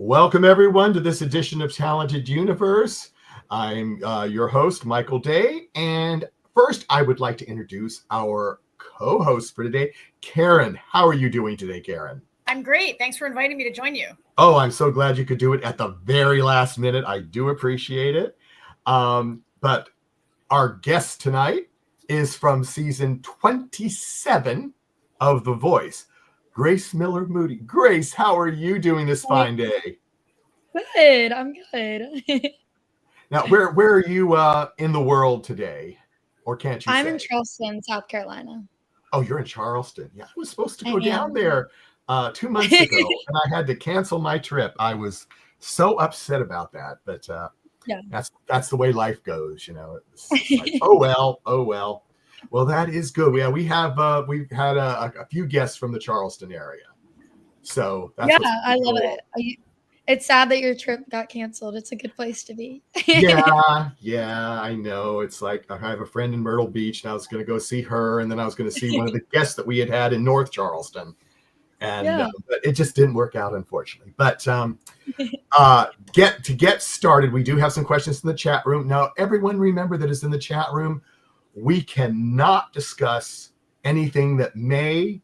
Welcome, everyone, to this edition of Talented Universe. I'm your host, Michael Day. And first, I would like to introduce our co-host for today, Karen. How are you doing today, Karen? I'm great. Thanks for inviting me to join you. Oh, I'm so glad you could do it at the very last minute. I do appreciate it. But our guest tonight is from season 27 of The Voice. Grace Miller Moody. Grace, how are you doing this fine day? Good. I'm good. Now, where are you in the world today? Or can't you say? I'm in Charleston, South Carolina. Oh, you're in Charleston. Yeah, I was supposed to go down there 2 months ago, and I had to cancel my trip. I was so upset about that, but yeah, that's the way life goes, you know. It's like, oh well. Well, that is good. Yeah, we've had a few guests from the Charleston area, so that's I love it. It's sad that your trip got canceled. It's a good place to be. yeah, I know. It's like I have a friend in Myrtle Beach, and I was going to go see her, and then I was going to see one of the guests that we had in North Charleston, and but it just didn't work out, unfortunately. But get started, we do have some questions in the chat room. Now, everyone remember that is in the chat room. We cannot discuss anything that may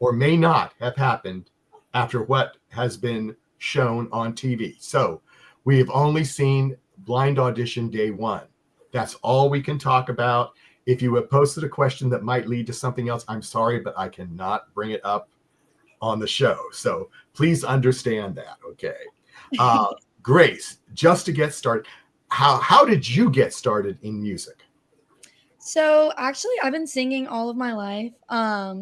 or may not have happened after what has been shown on TV. So we've only seen blind audition day 1. That's all we can talk about. If you have posted a question that might lead to something else, I'm sorry, but I cannot bring it up on the show. So please understand that, okay? Grace, just to get started, how did you get started in music? So actually, I've been singing all of my life.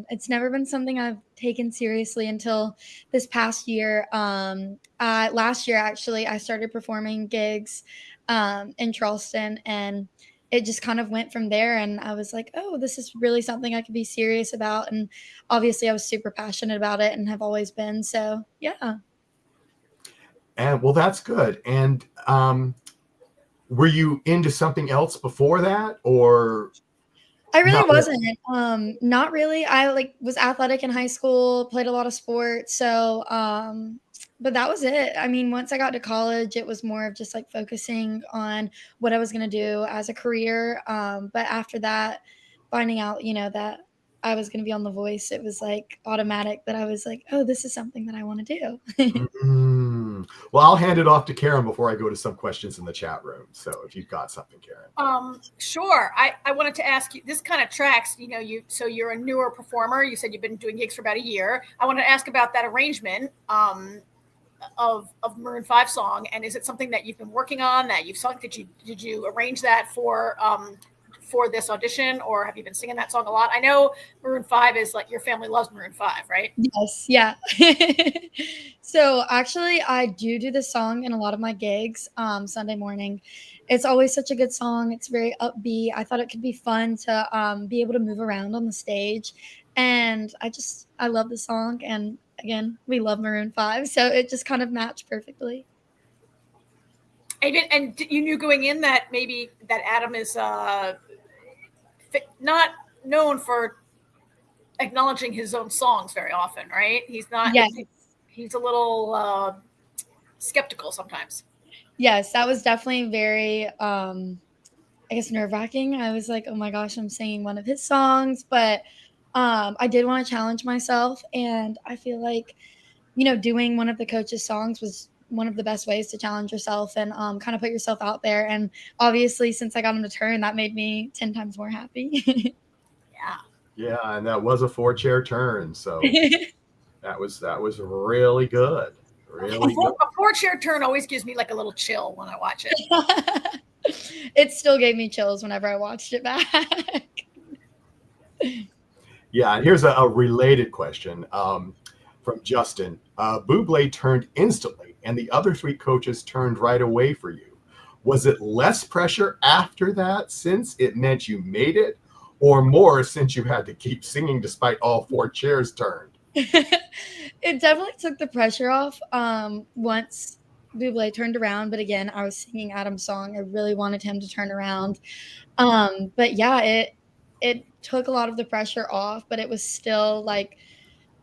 It's never been something I've taken seriously until this past year. Last year, actually, I started performing gigs in Charleston, and it just kind of went from there. And I was like, oh, this is really something I could be serious about. And obviously, I was super passionate about it and have always been. So, yeah. And well, that's good. And were you into something else before that, or? I really wasn't. Not really. I was athletic in high school, played a lot of sports. So, but that was it. I mean, once I got to college, it was more of just like focusing on what I was going to do as a career. But after that, finding out, that I was going to be on The Voice, it was like automatic that I was like, oh, this is something that I want to do. Well, I'll hand it off to Karen before I go to some questions in the chat room. So if you've got something, Karen. Sure. I wanted to ask you, this kind of tracks, so you're a newer performer. You said you've been doing gigs for about a year. I want to ask about that arrangement of Maroon 5 song. And is it something that you've been working on, that you've sung? Did you arrange that for this audition, or have you been singing that song a lot? I know Maroon 5 is like, your family loves Maroon 5, right? Yes. Yeah. So actually I do this song in a lot of my gigs Sunday morning. It's always such a good song. It's very upbeat. I thought it could be fun to be able to move around on the stage. And I love the song. And again, we love Maroon 5. So it just kind of matched perfectly. And you knew going in that maybe that Adam is not known for acknowledging his own songs very often, right? He's not. Yes. He's a little skeptical sometimes. Yes, that was definitely very, I guess, nerve-wracking. I was like, oh my gosh, I'm singing one of his songs. But I did want to challenge myself. And I feel like, doing one of the coach's songs was one of the best ways to challenge yourself and kind of put yourself out there. And obviously, since I got him to turn, that made me 10 times more happy. Yeah, and that was a 4-chair turn. So that was really good. Really good. A 4-chair turn always gives me like a little chill when I watch it. It still gave me chills whenever I watched it back. Yeah, and here's a related question from Justin. Bublé turned instantly, and the other 3 coaches turned right away for you. Was it less pressure after that, since it meant you made it, or more since you had to keep singing despite all 4 chairs turned? It definitely took the pressure off once Bublé turned around. But again, I was singing Adam's song. I really wanted him to turn around. But yeah, it took a lot of the pressure off, but it was still like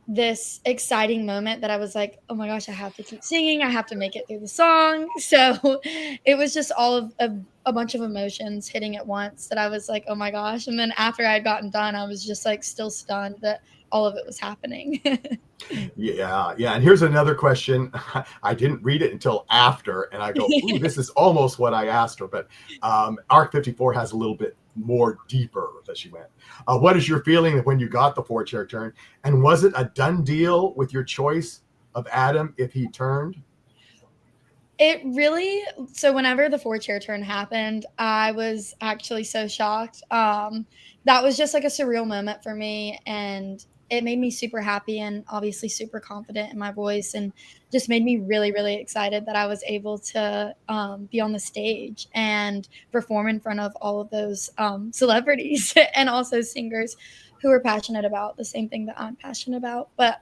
this exciting moment that I was like, oh my gosh, I have to keep singing. I have to make it through the song. So it was just all of a bunch of emotions hitting at once that I was like, oh my gosh. And then after I had gotten done, I was just like still stunned that all of it was happening. Yeah, yeah. And here's another question. I didn't read it until after, and I go, "Ooh, this is almost what I asked her." But Arc 54 has a little bit more deeper that she went. What is your feeling when you got the four-chair turn, and was it a done deal with your choice of Adam if he turned? It really, so whenever the four-chair turn happened, I was actually so shocked. That was just like a surreal moment for me, and it made me super happy and obviously super confident in my voice, and just made me really, really excited that I was able to be on the stage and perform in front of all of those celebrities and also singers who are passionate about the same thing that I'm passionate about. But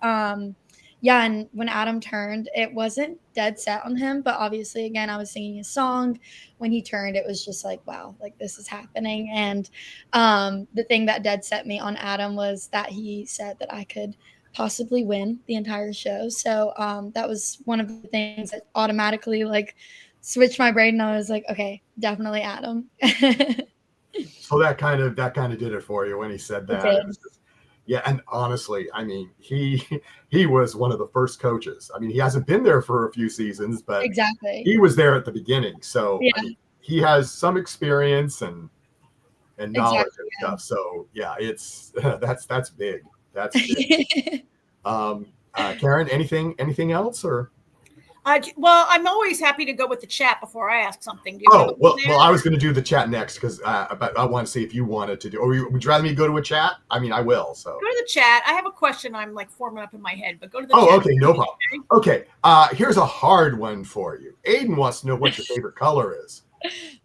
yeah, and when Adam turned, it wasn't dead set on him, but obviously, again, I was singing his song. When he turned, it was just like, wow, like this is happening. And the thing that dead set me on Adam was that he said that I could possibly win the entire show. So that was one of the things that automatically like switched my brain, and I was like, okay, definitely Adam. So that kind of did it for you when he said It that. It did. was just, yeah, and honestly, I mean, he was one of the first coaches. I mean, he hasn't been there for a few seasons, but Exactly. he was there at the beginning. So I Yeah, mean, he has some experience and knowledge and exactly. stuff. So yeah, it's that's big. That's big. Karen, anything else or? Well, I'm always happy to go with the chat before I ask something. Do you have a Oh, well, question well, there? I was going to do the chat next because but I want to see if you wanted to do. Or would you rather me go to a chat? I mean, I will. So. Go to the chat. I have a question I'm like forming up in my head, but go to the Oh, chat. okay, no problem. Okay, here's a hard one for you. Aiden wants to know what your favorite color is.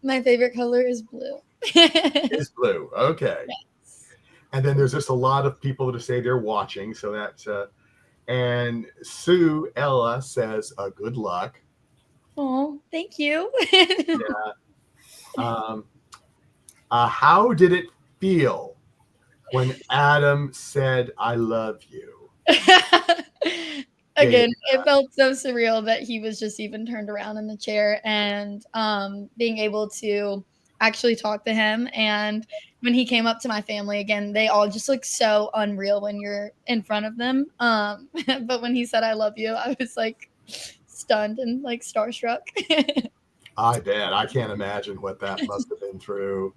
My favorite color is blue. It's blue. Okay. Yes. And then there's just a lot of people to say they're watching. So that's and Sue Ella says, "Good luck." Oh, thank you. Yeah. How did it feel when Adam said, "I love you"? Yeah. Again, it felt so surreal that he was just even turned around in the chair, and being able to actually talk to him. And when he came up to my family again, they all just look so unreal when you're in front of them. But when he said I love you, I was like stunned and like starstruck. I bet. I can't imagine what that must have been through.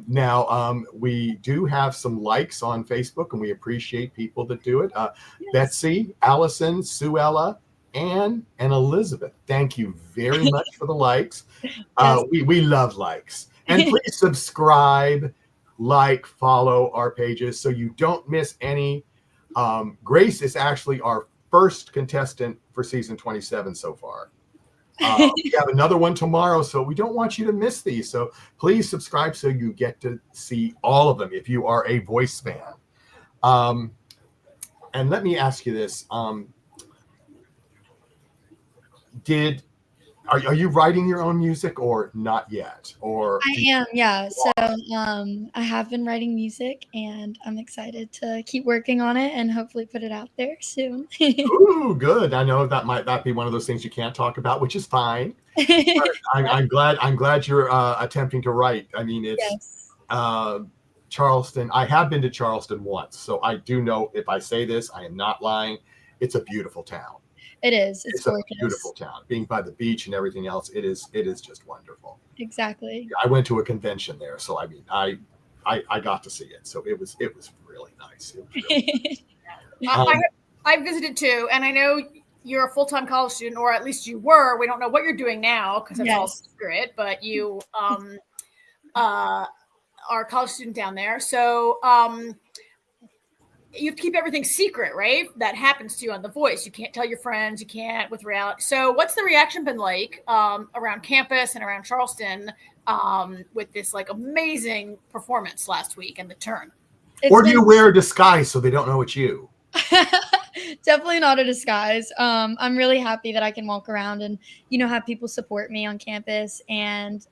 Now, we do have some likes on Facebook, and we appreciate people that do it. Yes. Betsy, Allison, Suella, Anne, and Elizabeth. Thank you very much for the likes. Yes. We love likes. And please subscribe, like, follow our pages so you don't miss any. Grace is actually our first contestant for season 27 so far. We have another one tomorrow, so we don't want you to miss these. So please subscribe so you get to see all of them if you are a voice fan. And let me ask you this: are you writing your own music or not yet? Or I am, yeah. So I have been writing music, and I'm excited to keep working on it and hopefully put it out there soon. ooh, good. I know that might not be one of those things you can't talk about, which is fine. But I'm glad you're attempting to write. I mean, it's Yes. Charleston. I have been to Charleston once, so I do know. If I say this, I am not lying. It's a beautiful town. It is. It's It's a gorgeous. beautiful town. Being by the beach and everything else, it is just wonderful. Exactly. I went to a convention there, so I mean, I got to see it, so it was really nice. It was really nice. I visited too, and I know you're a full-time college student, or at least you were. We don't know what you're doing now because it's all Yes. secret, but you are a college student down there. So you keep everything secret, right? That happens to you on The Voice. You can't tell your friends. You can't with reality. So what's the reaction been like around campus and around Charleston with this like amazing performance last week and the turn? Or do you wear a disguise so they don't know it's you? Definitely not a disguise. I'm really happy that I can walk around and, have people support me on campus. And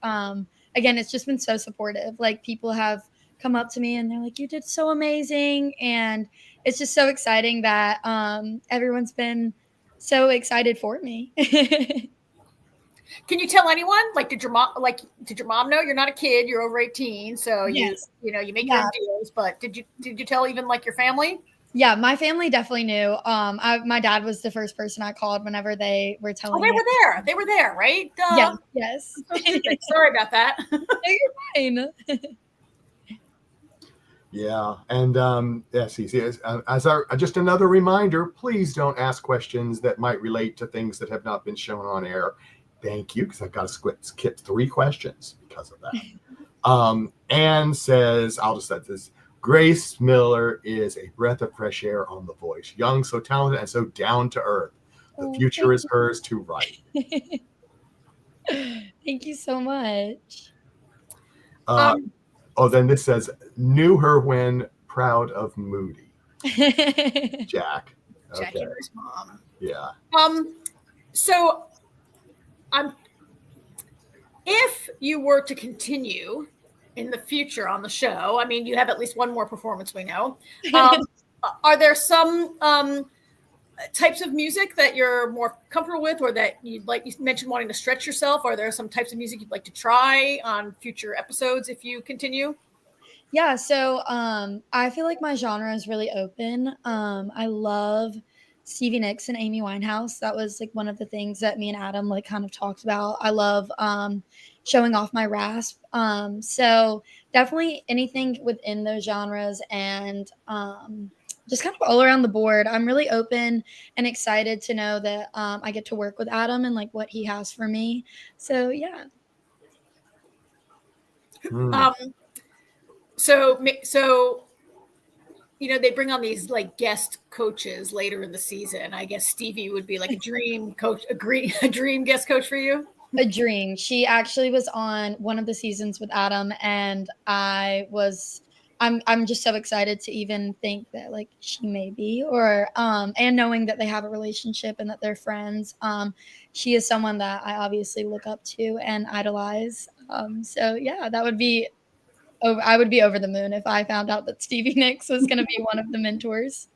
again, it's just been so supportive. Like people have come up to me and they're like, you did so amazing. And it's just so exciting that everyone's been so excited for me. Can you tell anyone? Like, did your mom know? You're not a kid, you're over 18, so Yes. you make your own deals, but did you tell even like your family? Yeah, my family definitely knew. My dad was the first person I called whenever they were telling me. They were there, right? Duh. Yeah, yes. I'm so stupid. Sorry about that. No, you're fine. Yeah, and yes, just another reminder, please don't ask questions that might relate to things that have not been shown on air. Thank you, because I've got to skip 3 questions because of that. Anne says, I'll just set this. Grace Miller is a breath of fresh air on The Voice. Young, so talented, and so down to earth. The future is hers to write. Thank you so much. Then this says, knew her when proud of Moody. Jack. Okay. Jackie Rose mom. Yeah. So if you were to continue in the future on the show, I mean, you have at least one more performance, we know. Are there some types of music that you're more comfortable with, or that you'd like? You mentioned wanting to stretch yourself. Are there some types of music you'd like to try on future episodes if you continue? Yeah, so I feel like my genre is really open. I love Stevie Nicks and Amy Winehouse. That was like one of the things that me and Adam like kind of talked about. I love showing off my rasp. So definitely anything within those genres, and just kind of all around the board. I'm really open and excited to know that I get to work with Adam and like what he has for me. So yeah. So they bring on these like guest coaches later in the season. I guess Stevie would be like a dream coach, a dream guest coach for you. A dream. She actually was on one of the seasons with Adam, and I'm just so excited to even think that like she may be, or and knowing that they have a relationship and that they're friends. She is someone that I obviously look up to and idolize. So yeah, I would be over the moon if I found out that Stevie Nicks was going to be one of the mentors.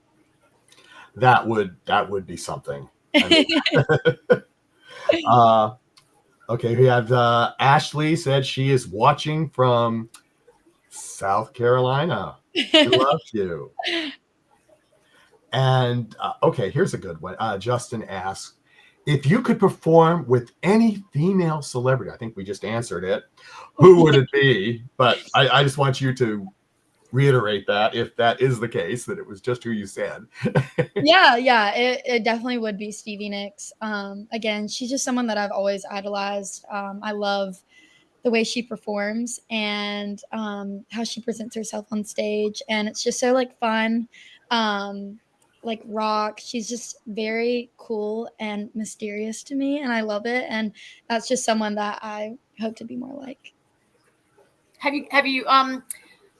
That would be something. Okay, we have Ashley said she is watching from South Carolina. She loves you. And okay, here's a good one. Justin asks, if you could perform with any female celebrity, I think we just answered it, who would it be? But I just want you to reiterate that, if that is the case, that it was just who you said. Yeah, it definitely would be Stevie Nicks. Again, she's just someone that I've always idolized. I love the way she performs and how she presents herself on stage, and it's just so like fun, like rock. She's just very cool and mysterious to me, and I love it. And that's just someone that I hope to be more like. Have you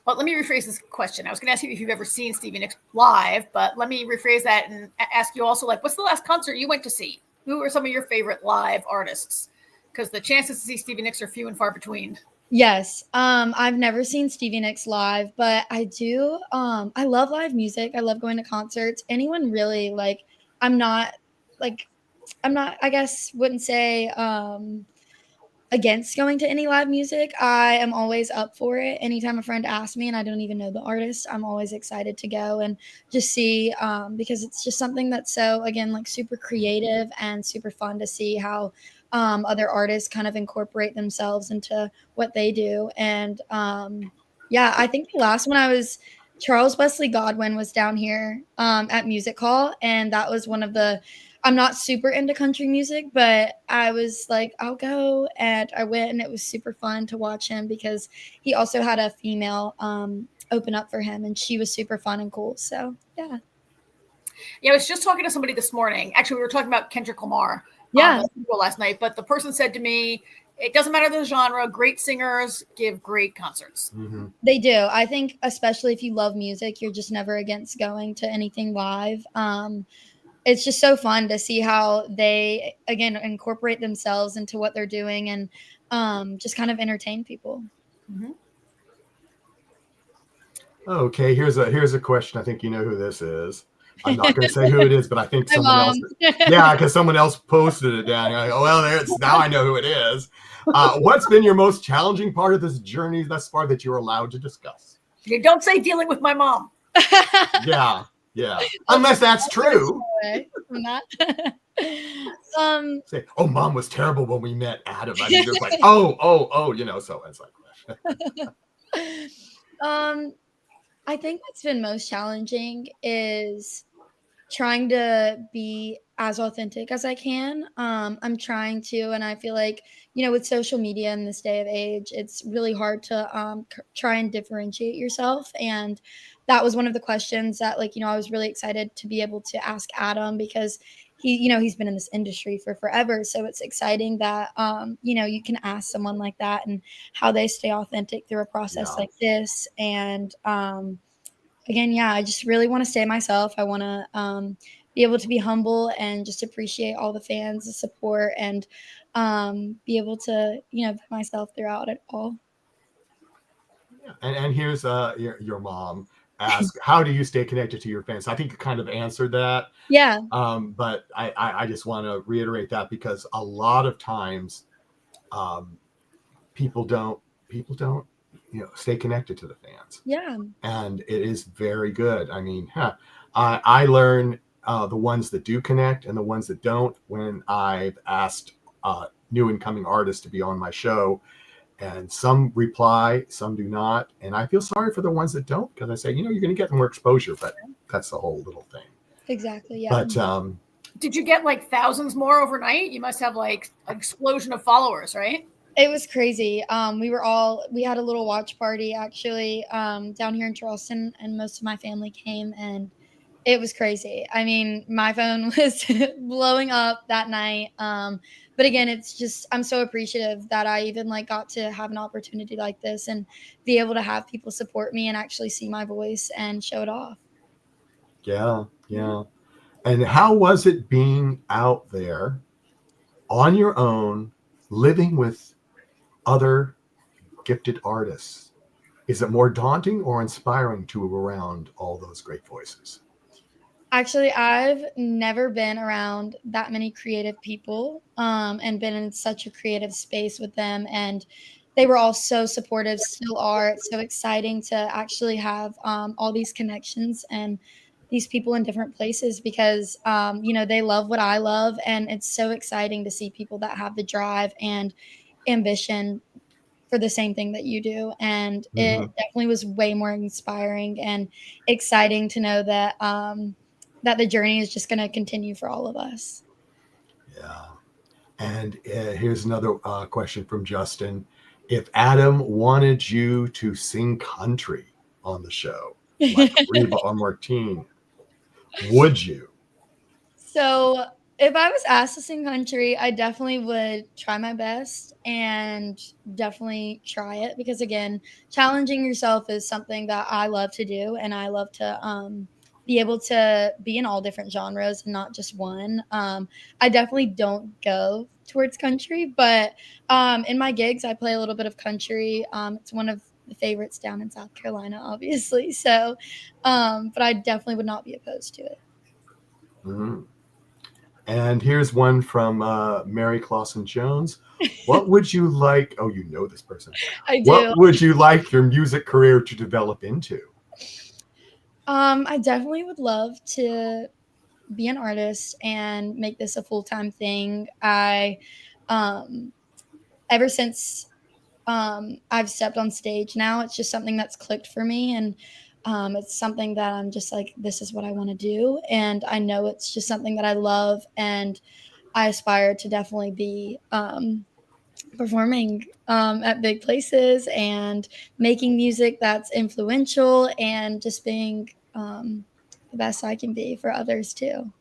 well, let me rephrase this question. I was going to ask you if you've ever seen Stevie Nicks live, but let me rephrase that and ask you also, like, what's the last concert you went to see? Who are some of your favorite live artists? Because the chances to see Stevie Nicks are few and far between. Yes. I've never seen Stevie Nicks live, but I do. I love live music. I love going to concerts. Anyone really, like, I'm not, I guess, wouldn't say against going to any live music. I am always up for it. Anytime a friend asks me and I don't even know the artist, I'm always excited to go and just see, because it's just something that's so, again, like super creative and super fun to see how other artists kind of incorporate themselves into what they do. And yeah, I think the last one Charles Wesley Godwin was down here at Music Hall, and that was one of the, I'm not super into country music, but I was like, I'll go, and I went, and it was super fun to watch him because he also had a female open up for him, and she was super fun and cool. So yeah. Yeah, I was just talking to somebody this morning. Actually, we were talking about Kendrick Lamar. Yeah. Last night, but the person said to me, it doesn't matter the genre, great singers give great concerts. Mm-hmm. They do. I think especially if you love music, you're just never against going to anything live. It's just so fun to see how they, again, incorporate themselves into what they're doing and just kind of entertain people. Mm-hmm. Okay, here's a question. I think you know who this is. I'm not going to say who it is, but I think My someone mom. else. Yeah, because someone else posted it down. You're like, oh well, now I know who it is. What's been your most challenging part of this journey thus far that you're allowed to discuss? You don't say dealing with my mom. Yeah. Unless that's true. I'm not. Say, oh, mom was terrible when we met Adam. I mean, just like, oh, so it's like. I think what's been most challenging is trying to be as authentic as I can. I'm trying to, and I feel like, with social media in this day of age, it's really hard to try and differentiate yourself. And that was one of the questions that, I was really excited to be able to ask Adam, because he's been in this industry for forever. So it's exciting that, you can ask someone like that and how they stay authentic through a process like this. And, again, yeah, I just really want to stay myself. I want to be able to be humble and just appreciate all the fans, the support, and be able to, be myself throughout it all. And here's your mom asked, how do you stay connected to your fans? I think you kind of answered that. Yeah. But I just want to reiterate that, because a lot of times people don't stay connected to the fans. Yeah. And it is very good. I mean, I learn the ones that do connect and the ones that don't when I've asked new incoming artists to be on my show, and some reply, some do not. And I feel sorry for the ones that don't, because I say, you're going to get more exposure, but that's the whole little thing. Exactly. Yeah. But did you get like thousands more overnight? You must have like an explosion of followers, right? It was crazy. We had a little watch party actually down here in Charleston, and most of my family came, and it was crazy. I mean, my phone was blowing up that night. But again, it's just, I'm so appreciative that I even got to have an opportunity like this and be able to have people support me and actually see my voice and show it off. Yeah. And how was it being out there on your own, living with other gifted artists? Is it more daunting or inspiring to be around all those great voices? Actually, I've never been around that many creative people and been in such a creative space with them. And they were all so supportive, still are. It's so exciting to actually have all these connections and these people in different places, because, they love what I love. And it's so exciting to see people that have the drive and ambition for the same thing that you do. And it definitely was way more inspiring and exciting to know that that the journey is just going to continue for all of us. Yeah. And here's another question from Justin. If Adam wanted you to sing country on the show, like Reba or Martine, would you? So if I was asked to sing country, I definitely would try my best and definitely try it, because again, challenging yourself is something that I love to do, and I love to be able to be in all different genres and not just one. I definitely don't go towards country, but in my gigs, I play a little bit of country. It's one of the favorites down in South Carolina, obviously. So, but I definitely would not be opposed to it. Mm-hmm. And here's one from Mary Clausen Jones. What would you like? Oh, you know this person. I do. What would you like your music career to develop into? I definitely would love to be an artist and make this a full-time thing. Ever since I've stepped on stage now, it's just something that's clicked for me, and it's something that I'm just like, this is what I want to do. And I know it's just something that I love, and I aspire to definitely be performing at big places and making music that's influential, and just being the best I can be for others too.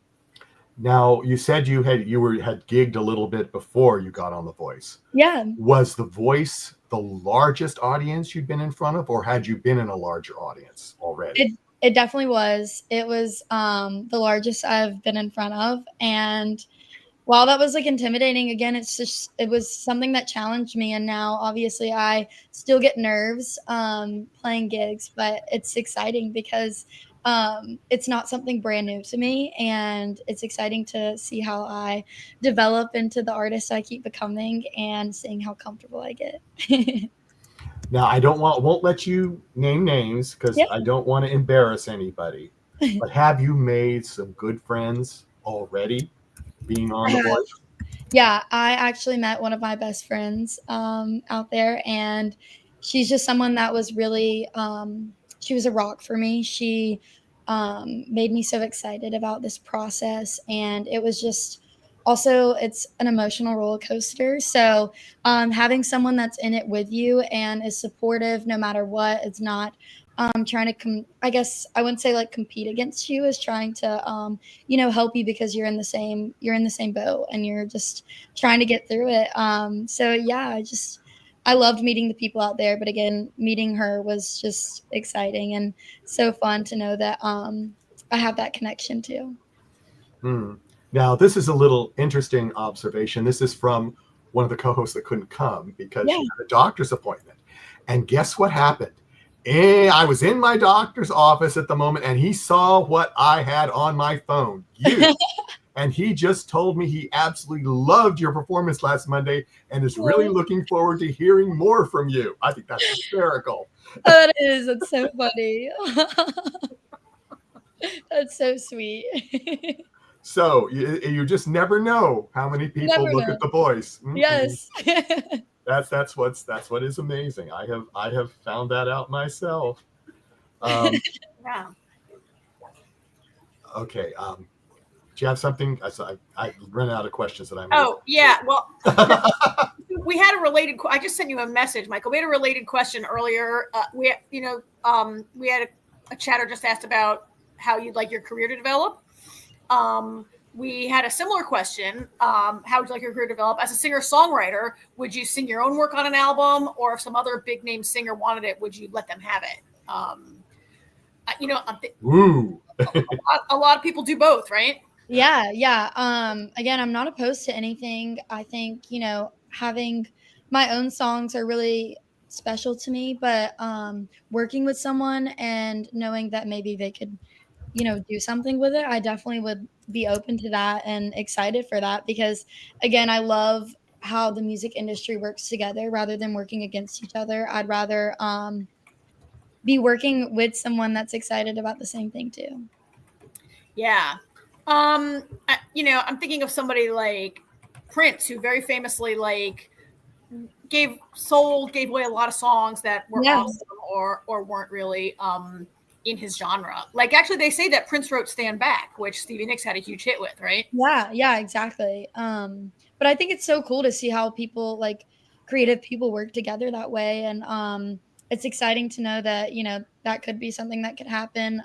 Now, you said you had gigged a little bit before you got on The Voice. Yeah. Was The Voice the largest audience you'd been in front of, or had you been in a larger audience already? It definitely was. It was the largest I've been in front of. And while that was like intimidating, again, it was something that challenged me. And now obviously I still get nerves playing gigs, but it's exciting because it's not something brand new to me. And it's exciting to see how I develop into the artist I keep becoming and seeing how comfortable I get. Now, won't let you name names because Yep. I don't want to embarrass anybody. But have you made some good friends already being on The Voice? Yeah, I actually met one of my best friends out there, and she's just someone that was really, she was a rock for me. She made me so excited about this process, and it was just also, it's an emotional roller coaster. So having someone that's in it with you and is supportive no matter what, it's not trying to I guess I wouldn't say like compete against you, is trying to help you because you're in the same boat and you're just trying to get through it. So yeah, I loved meeting the people out there, but again, meeting her was just exciting and so fun to know that I have that connection too. Hmm. Now, this is a little interesting observation. This is from one of the co-hosts that couldn't come because she Yeah. had a doctor's appointment. And guess what happened? I was in my doctor's office at the moment, and he saw what I had on my phone. And he just told me he absolutely loved your performance last Monday and is really looking forward to hearing more from you. I think that's hysterical. Oh, it is. It's so funny. That's so sweet. So you just never know how many You people never look know. at The Voice. Yes. That's what is amazing. I have found that out myself. Yeah. Okay. Do you have something? I ran out of questions that I'm. Oh, yeah. Well, we had a related. I just sent you a message, Michael. We had a related question earlier. We had a chatter just asked about how you'd like your career to develop. We had a similar question. How would you like your career to develop as a singer-songwriter? Would you sing your own work on an album, or if some other big name singer wanted it, would you let them have it? Woo. A lot of people do both, right? Yeah. Again, I'm not opposed to anything. I think, having my own songs are really special to me, but working with someone and knowing that maybe they could, do something with it, I definitely would be open to that and excited for that because again, I love how the music industry works together rather than working against each other. I'd rather be working with someone that's excited about the same thing too. Yeah. I'm thinking of somebody like Prince, who very famously gave away a lot of songs that were awesome or weren't really in his genre. Like actually they say that Prince wrote Stand Back, which Stevie Nicks had a huge hit with, right? Yeah, exactly. But I think it's so cool to see how people like creative people work together that way. And it's exciting to know that, that could be something that could happen.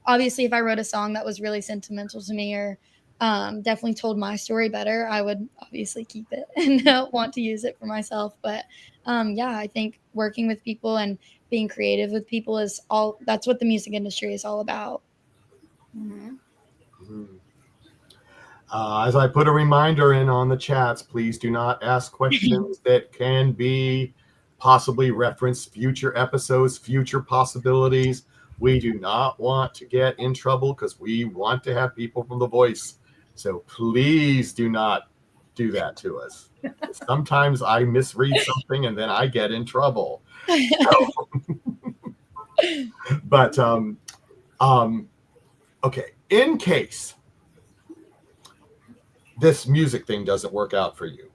Obviously if I wrote a song that was really sentimental to me or definitely told my story better, I would obviously keep it and want to use it for myself. But yeah, I think working with people and being creative with people that's what the music industry is all about. Mm-hmm. As I put a reminder in on the chats, please do not ask questions that can be possibly reference future episodes, future possibilities. We do not want to get in trouble because we want to have people from The Voice. So please do not do that to us. Sometimes I misread something and then I get in trouble. But okay, in case this music thing doesn't work out for you,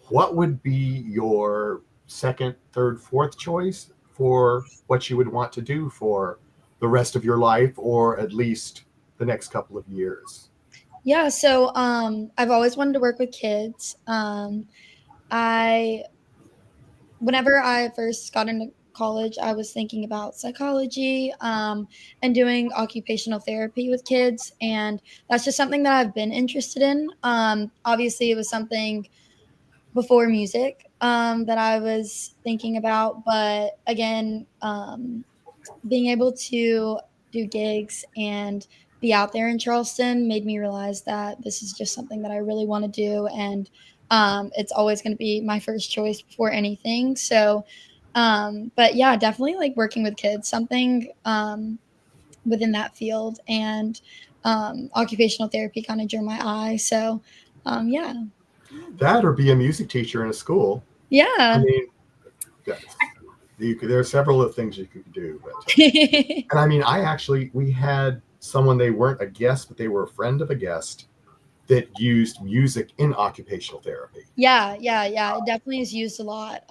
what would be your second, third, fourth choice for what you would want to do for the rest of your life, or at least the next couple of years? Yeah, so I've always wanted to work with kids. I Whenever I first got into college, I was thinking about psychology and doing occupational therapy with kids, and that's just something that I've been interested in. Obviously, it was something before music that I was thinking about, but again, being able to do gigs and be out there in Charleston made me realize that this is just something that I really want to do. And it's always going to be my first choice before anything. So, but yeah, definitely like working with kids, something within that field. And occupational therapy kind of drew my eye. So, yeah. That or be a music teacher in a school. I Yeah. mean, there are several of things you could do. But, and I mean, we had someone, they weren't a guest, but they were a friend of a guest that used music in occupational therapy. Yeah. It definitely is used a lot,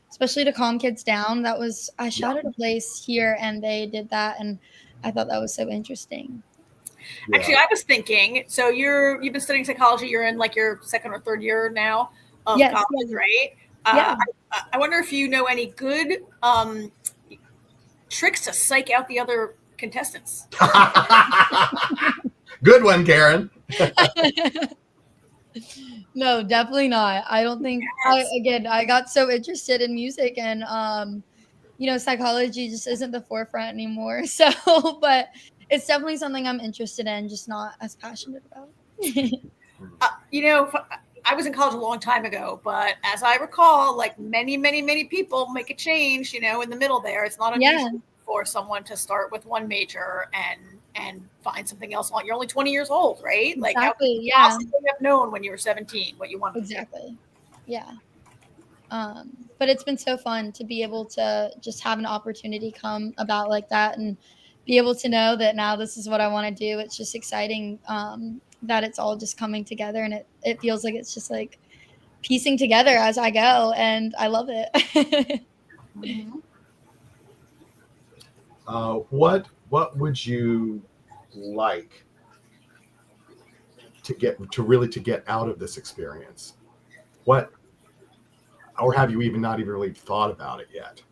especially to calm kids down. I shot at a place here and they did that, and I thought that was so interesting. Yeah. Actually, I was thinking, so you've been studying psychology. You're in like your second or third year now of Yes, college, yeah. right? Yeah. I wonder if you know any good tricks to psych out the other contestants. Good one, Karen. No, definitely not. I don't think. I got so interested in music, and psychology just isn't the forefront anymore. So, but it's definitely something I'm interested in, just not as passionate about. I was in college a long time ago, but as I recall, like many, many, many people make a change, in the middle there. It's not unusual for someone to start with one major and find something else on. You're only 20 years old, right? Like, exactly, how could you have known when you were 17 what you wanted? Exactly. Yeah. But it's been so fun to be able to just have an opportunity come about like that and be able to know that now this is what I want to do. It's just exciting that it's all just coming together, and it feels like it's just like piecing together as I go, and I love it. What would you like to get out of this experience? What, or have you not even really thought about it yet?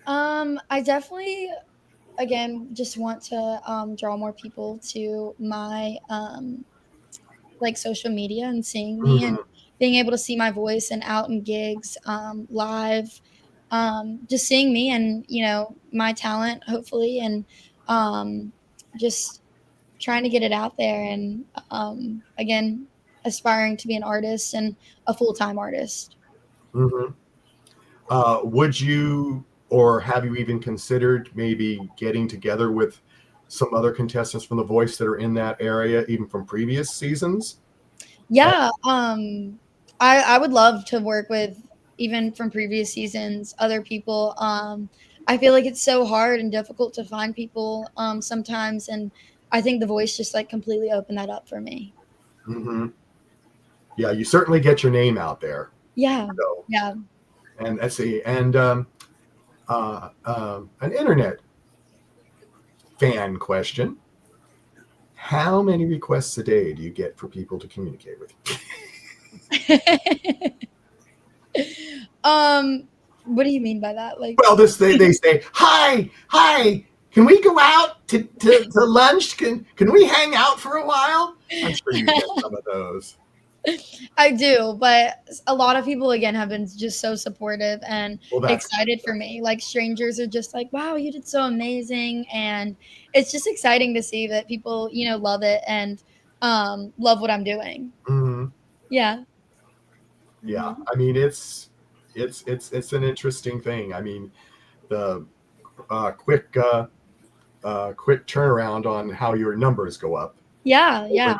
I definitely, again, just want to draw more people to my like social media and seeing me and being able to see my voice and out in gigs, live, just seeing me and, my talent, hopefully, and just trying to get it out there. And again, aspiring to be an artist and a full-time artist. Would you, or have you even considered maybe getting together with some other contestants from The Voice that are in that area, even from previous seasons? Yeah, I would love to work with, even from previous seasons, other people. I feel like it's so hard and difficult to find people sometimes, and I think The Voice just like completely opened that up for me. Yeah, you certainly get your name out there. Yeah, so, yeah. And let's see, and an internet fan question: how many requests a day do you get for people to communicate with you? What do you mean by that? Like, well, they say, hi, can we go out to lunch? Can we hang out for a while? I'm sure you get some of those. I do, but a lot of people again have been just so supportive and excited for me. Like, strangers are just like, wow, you did so amazing. And it's just exciting to see that people, love it and love what I'm doing. Yeah. Yeah. I mean, it's an interesting thing. I mean, the quick turnaround on how your numbers go up. Yeah. overnight.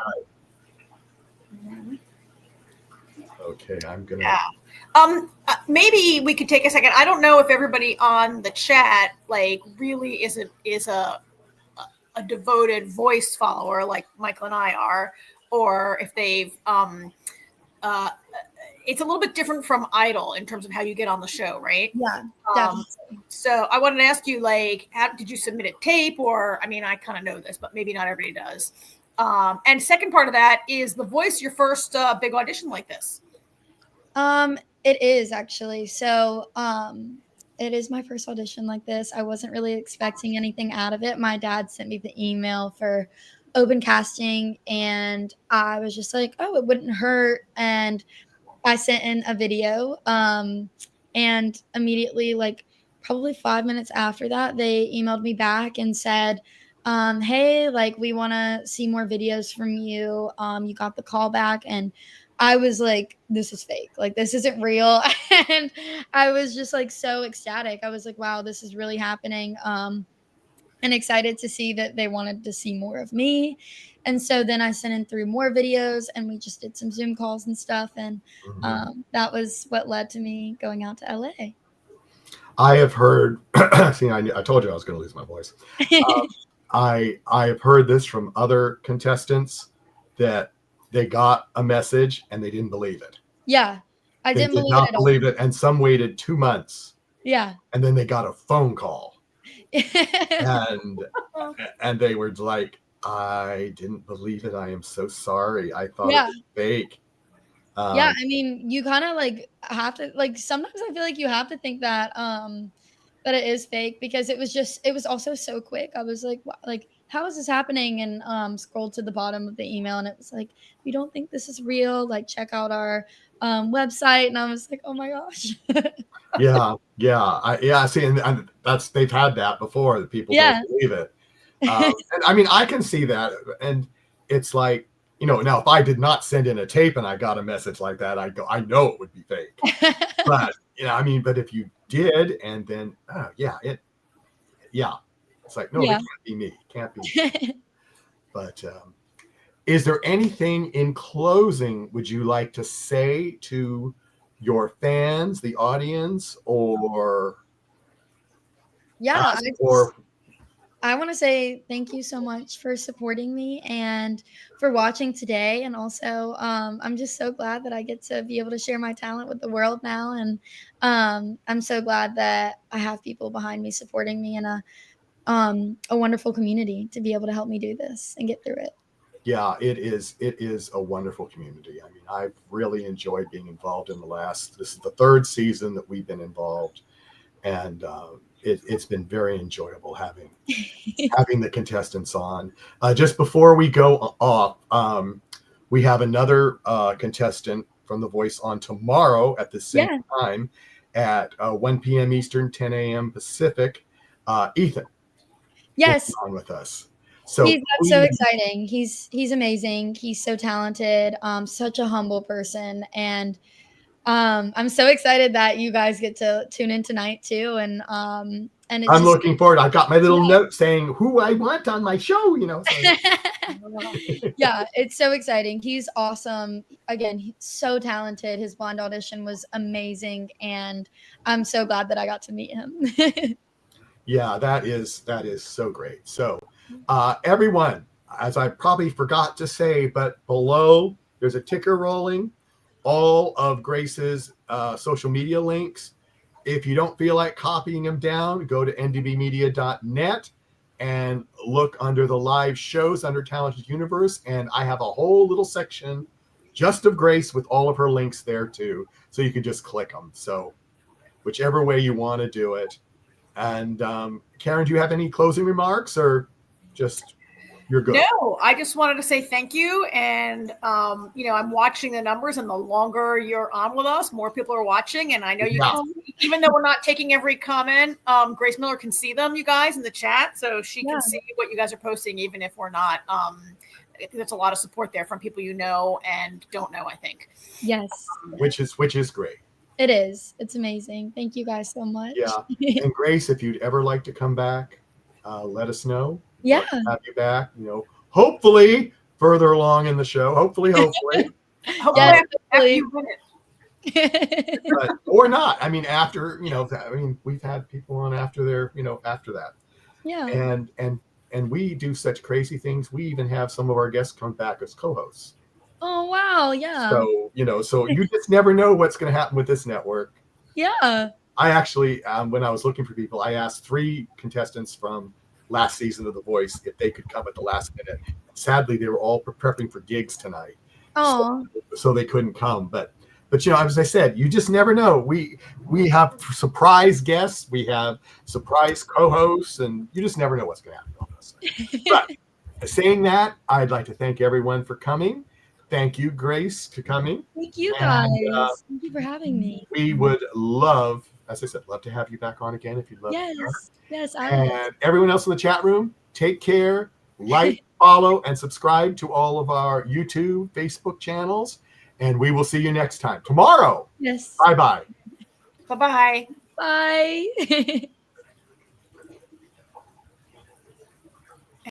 Yeah. Okay, I'm gonna. Yeah. Maybe we could take a second. I don't know if everybody on the chat like really is a devoted Voice follower like Michael and I are, or if they've it's a little bit different from Idol in terms of how you get on the show, right? Yeah, definitely. So I wanted to ask you, like, how did you submit a tape? Or, I mean, I kind of know this, but maybe not everybody does. And second part of that is The Voice your first big audition like this? It is actually. So, it is my first audition like this. I wasn't really expecting anything out of it. My dad sent me the email for open casting, and I was just like, oh, it wouldn't hurt. And I sent in a video, and immediately, like probably 5 minutes after that, they emailed me back and said, hey, like, we want to see more videos from you. You got the call back. And I was like, this is fake. Like, this isn't real. And I was just like so ecstatic. I was like, wow, this is really happening. And excited to see that they wanted to see more of me. And so then I sent in through more videos, and we just did some Zoom calls and stuff. And that was what led to me going out to LA. I have heard, see, I told you I was going to lose my voice. I have heard this from other contestants that they got a message and they didn't believe it. Yeah, I They didn't did believe not it at all. believe it, and some waited 2 months. Yeah. And then they got a phone call. and they were like, I didn't believe it. I am so sorry. I thought it was fake. Yeah, I mean, you kind of like have to, like, sometimes I feel like you have to think that that it is fake, because it was also so quick. I was like, wow, like, how is this happening? And scrolled to the bottom of the email, and it was like, we don't think this is real. Like, check out our website. And I was like, oh my gosh. Yeah. See, and that's, they've had that before, that people don't believe it. And I mean, I can see that, and it's like, now if I did not send in a tape and I got a message like that, I know it would be fake. But I mean, but if you did, and then it's like, no, it can't be me. It can't be me. But is there anything in closing would you like to say to your fans, the audience, or I want to say thank you so much for supporting me and for watching today. And also, I'm just so glad that I get to be able to share my talent with the world now. And I'm so glad that I have people behind me supporting me, and a wonderful community to be able to help me do this and get through it. Yeah, it is a wonderful community. I mean, I've really enjoyed being involved in this is the 3rd season that we've been involved. And it's been very enjoyable having the contestants on. Just before we go off, we have another contestant from The Voice on tomorrow at the same time at 1 p.m. Eastern, 10 a.m. Pacific. Ethan. Yes. On with us. So that's so exciting. He's amazing. He's so talented. Such a humble person. And I'm so excited that you guys get to tune in tonight too. And I'm looking forward. I've got my little note saying who I want on my show, So. Yeah, it's so exciting. He's awesome. Again, he's so talented. His blind audition was amazing, and I'm so glad that I got to meet him. Yeah, that is so great. So everyone, as I probably forgot to say, but below there's a ticker rolling. All of Grace's social media links. If you don't feel like copying them down, go to ndbmedia.net and look under the live shows under Talented Universe. And I have a whole little section just of Grace with all of her links there too. So you can just click them. So whichever way you want to do it. And Karen, do you have any closing remarks, or just you're good? No, I just wanted to say thank you. And, I'm watching the numbers, and the longer you're on with us, more people are watching. And I know you can, even though we're not taking every comment, Grace Miller can see them, you guys, in the chat. So she can see what you guys are posting, even if we're not. There's a lot of support there from people and don't know, I think. Yes. Which is great. It is. It's amazing. Thank you guys so much. Yeah. And Grace, if you'd ever like to come back, let us know. Yeah. Have you back, hopefully further along in the show. Hopefully. After you win it. But, or not. I mean, after, we've had people on after after that. Yeah. And we do such crazy things. We even have some of our guests come back as co-hosts. Oh, wow. Yeah. So, so you just never know what's going to happen with this network. Yeah. I actually, when I was looking for people, I asked 3 contestants from last season of The Voice if they could come at the last minute. Sadly, they were all prepping for gigs tonight. So they couldn't come. But as I said, you just never know. We have surprise guests, we have surprise co-hosts, and you just never know what's going to happen with us. But saying that, I'd like to thank everyone for coming. Thank you, Grace, for coming. Thank you, guys. Thank you for having me. We would love, as I said, love to have you back on again if you'd love to. Yes, and everyone else in the chat room, Take care. Like, follow, and subscribe to all of our YouTube, Facebook channels. And we will see you next time tomorrow. Yes. Bye-bye. Bye-bye. Bye.